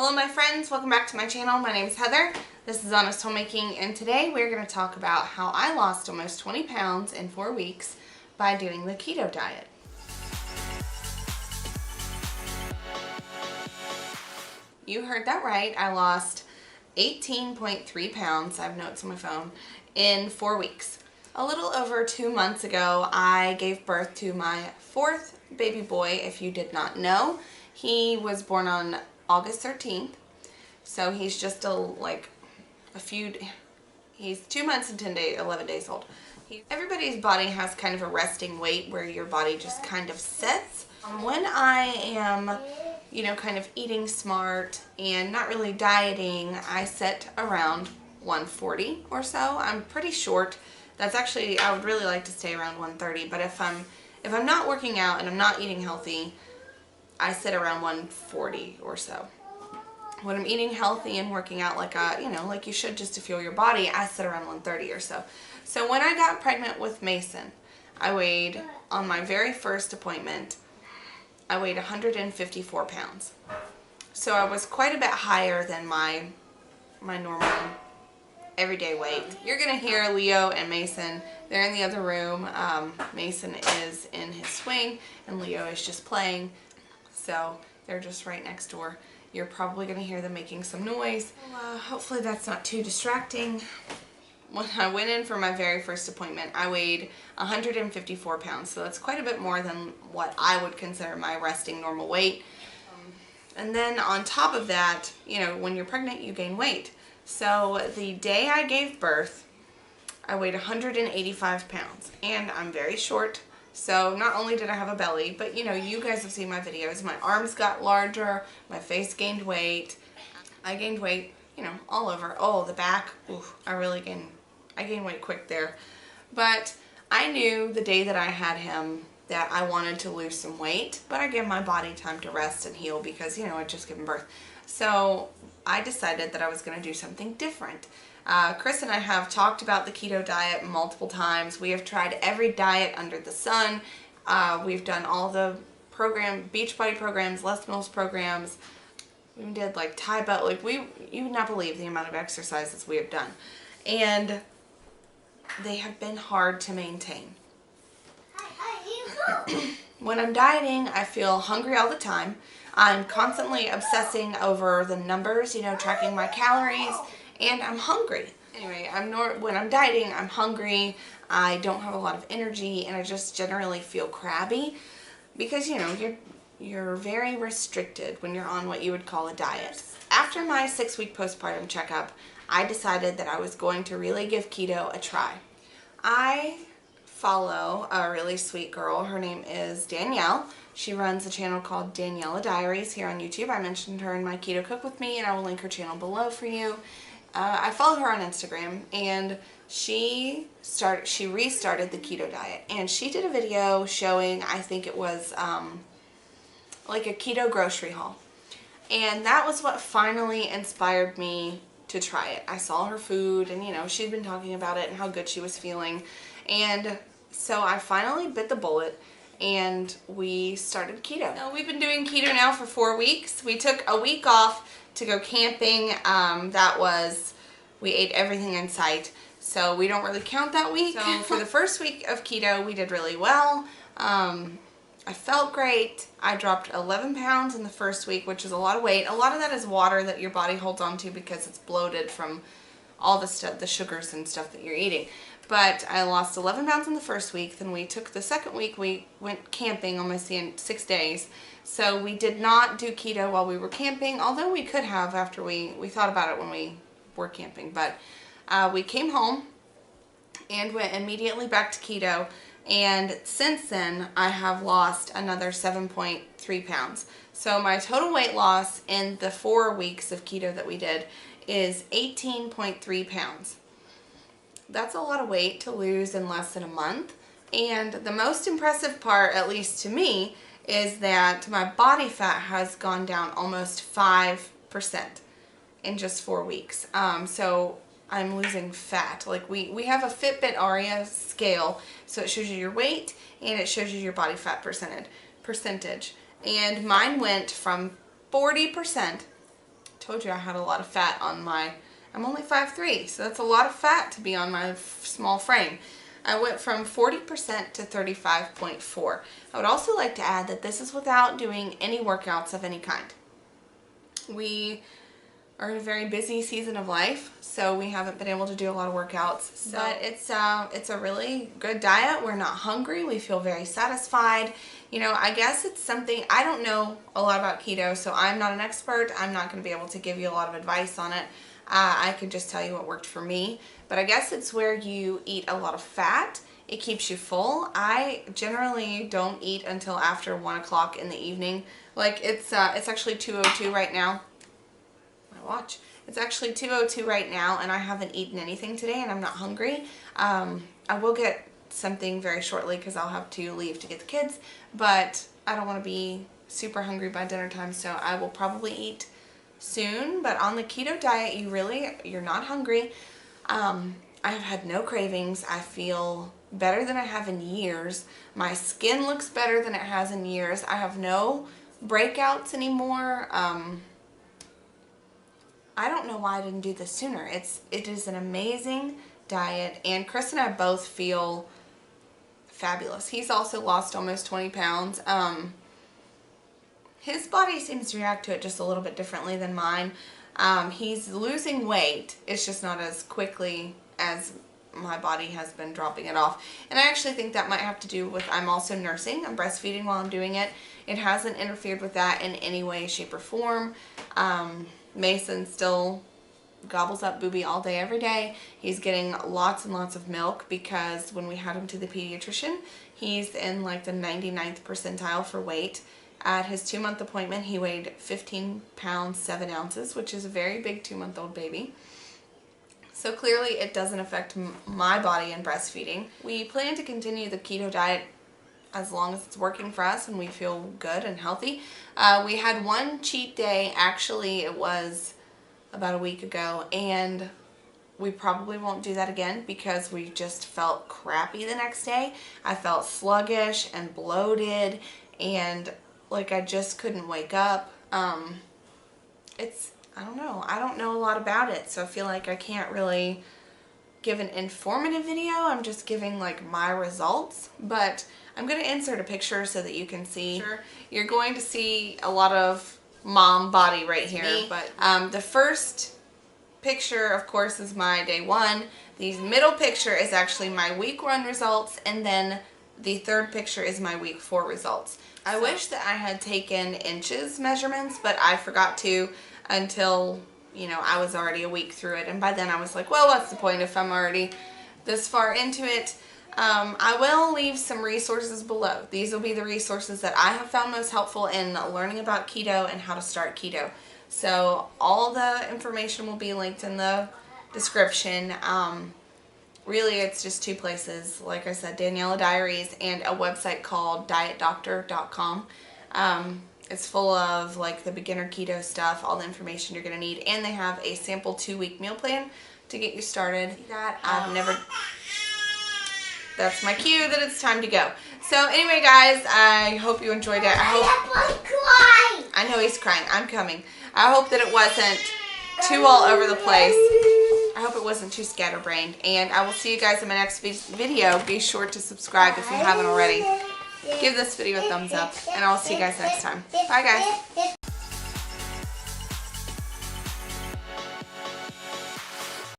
Hello my friends, welcome back to my channel. My name is Heather. This is Honest Homemaking, and today we're going to talk about how I lost almost 20 pounds in 4 weeks by doing the keto diet. You heard that right. I lost 18.3 pounds, I have notes on my phone, in 4 weeks. A little over 2 months ago, I gave birth to my 4th baby boy. If you did not know, he was born on August 13th, so he's just he's 2 months and 11 days old. Everybody's body has kind of a resting weight where your body just kind of sits. When I am, kind of eating smart and not really dieting, I sit around 140 or so. I'm pretty short. That's actually, I would really like to stay around 130, but if I'm not working out and I'm not eating healthy, I sit around 140 or so. When I'm eating healthy and working out like you should just to fuel your body, I sit around 130 or so. So when I got pregnant with Mason, I weighed, on my very first appointment, I weighed 154 pounds. So I was quite a bit higher than my normal everyday weight. You're going to hear Leo and Mason. They're in the other room. Mason is in his swing and Leo is just playing. So they're just right next door. You're probably going to hear them making some noise. Well, hopefully that's not too distracting. When I went in for my very first appointment, I weighed 154 pounds. So that's quite a bit more than what I would consider my resting normal weight. And then on top of that, when you're pregnant, you gain weight. So the day I gave birth, I weighed 185 pounds. And I'm very short. So not only did I have a belly, but you guys have seen my videos. My arms got larger, my face gained weight. I gained weight, all over. Oh, the back, ooh, I gained weight quick there. But I knew the day that I had him that I wanted to lose some weight, but I gave my body time to rest and heal because, I'd just given birth. So I decided that I was going to do something different. Chris and I have talked about the keto diet multiple times. We have tried every diet under the sun. We've done all the Beachbody programs, Les Mills programs. We did Thai belt. You would not believe the amount of exercises we have done. And they have been hard to maintain. When I'm dieting, I feel hungry all the time. I'm constantly obsessing over the numbers, tracking my calories. And I'm hungry. Anyway, when I'm dieting, I'm hungry, I don't have a lot of energy, and I just generally feel crabby because, you're very restricted when you're on what you would call a diet. After my 6-week postpartum checkup, I decided that I was going to really give keto a try. I follow a really sweet girl. Her name is Danielle. She runs a channel called Daniela Diaries here on YouTube. I mentioned her in my Keto Cook With Me, and I will link her channel below for you. I follow her on Instagram, and she restarted the keto diet, and she did a video showing, I think it was like a keto grocery haul, and that was what finally inspired me to try it. I saw her food, and she'd been talking about it and how good she was feeling, and so I finally bit the bullet and we started keto. Now, we've been doing keto now for 4 weeks. We took a week off to go camping. We ate everything in sight, so we don't really count that week. So for the first week of keto, we did really well. I felt great. I dropped 11 pounds in the first week, which is a lot of weight. A lot of that is water that your body holds on to because it's bloated from all the stuff, the sugars and stuff that you're eating. But I lost 11 pounds in the first week. Then we took the second week, we went camping almost in 6 days. So we did not do keto while we were camping, although we could have after we thought about it when we were camping. But we came home and went immediately back to keto. And since then, I have lost another 7.3 pounds. So my total weight loss in the 4 weeks of keto that we did is 18.3 pounds. That's a lot of weight to lose in less than a month. And the most impressive part, at least to me, is that my body fat has gone down almost 5% in just 4 weeks. So I'm losing fat. We have a Fitbit Aria scale, so it shows you your weight and it shows you your body fat percentage. And mine went from 40% told you I had a lot of fat on my, I'm only 5'3", so that's a lot of fat to be on my small frame. I went from 40% to 35.4. I would also like to add that this is without doing any workouts of any kind. We are in a very busy season of life, so we haven't been able to do a lot of workouts. But it's a really good diet. We're not hungry. We feel very satisfied. You know, I guess it's something, I don't know a lot about keto, so I'm not an expert. I'm not going to be able to give you a lot of advice on it. I could just tell you what worked for me. But I guess it's where you eat a lot of fat. It keeps you full. I generally don't eat until after 1 o'clock in the evening. Like it's actually 2:02 right now. My watch. It's actually 2:02 right now, and I haven't eaten anything today, and I'm not hungry. I will get something very shortly because I'll have to leave to get the kids, but I don't want to be super hungry by dinner time, so I will probably eat soon. But on the keto diet, you're not hungry. I have had no cravings. I feel better than I have in years. My skin looks better than it has in years. I have no breakouts anymore. I don't know why I didn't do this sooner. It is an amazing diet, and Chris and I both feel fabulous. He's also lost almost 20 pounds. His body seems to react to it just a little bit differently than mine. He's losing weight. It's just not as quickly as my body has been dropping it off. And I actually think that might have to do with I'm also nursing. I'm breastfeeding while I'm doing it. It hasn't interfered with that in any way, shape, or form. Mason still gobbles up booby all day, every day. He's getting lots and lots of milk because when we had him to the pediatrician, he's in like the 99th percentile for weight. At his 2-month appointment, he weighed 15 pounds, 7 ounces, which is a very big 2-month-old baby. So clearly it doesn't affect my body in breastfeeding. We plan to continue the keto diet as long as it's working for us and we feel good and healthy. We had one cheat day, actually it was about a week ago, and we probably won't do that again because we just felt crappy the next day. I felt sluggish and bloated and like I just couldn't wake up. I don't know. I don't know a lot about it, so I feel like I can't really give an informative video. I'm just giving like my results, but I'm going to insert a picture so that you can see. Sure. You're going to see a lot of mom body right here, but the first picture, of course, is my day 1. The middle picture is actually my week 1 results, and then the third picture is my week 4 results. I wish that I had taken inches measurements, but I forgot to until, you know, I was already a week through it, and by then I was like, well, what's the point if I'm already this far into it? I will leave some resources below. These will be the resources that I have found most helpful in learning about keto and how to start keto. So all the information will be linked in the description. Really, it's just 2 places. Like I said, Daniela Diaries and a website called dietdoctor.com. It's full of like the beginner keto stuff, all the information you're going to need. And they have a sample 2-week meal plan to get you started. That's my cue that it's time to go. So anyway, guys, I hope you enjoyed it. I know he's crying. I'm coming. I hope that it wasn't too all over the place. I hope it wasn't too scatterbrained. And I will see you guys in my next video. Be sure to subscribe if you haven't already. Give this video a thumbs up, and I'll see you guys next time. Bye, guys.